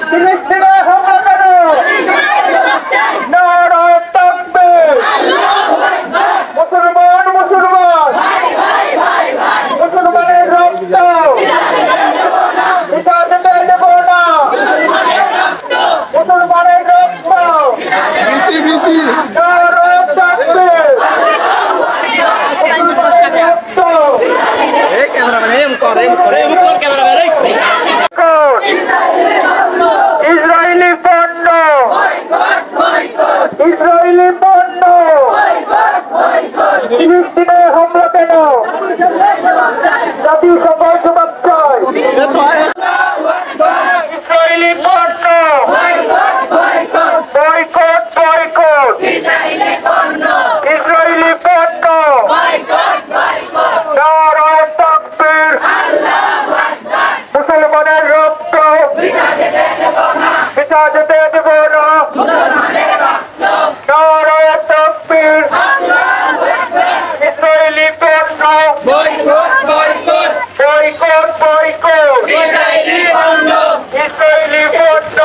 ফিলিস্তিনে হামলা কেন? নারায়ে তাকবীর। মুসলমান মুসলমান মুসলমানের রক্ত পিতা যেতে দেব না। মুসলমানের রক্ত নারায়ে তাকবীর। ইসরায়েলি পণ্য ইসরায়েলি পণ্য ফিলিস্তিনে হামলা কেন? জাতিসংঘ জবাব চায়। ইসরায়েলি পণ্য বয়কট বয়কট। ইসরায়েলি পণ্য নারায়ে তাকবীর। মুসলমানের রক্ত পিতা যেতে দেব না। নারায়ে তাকবীর। ইসরায়েলি পণ্য বয়কট বয়কট। ইসরায়েলি পণ্য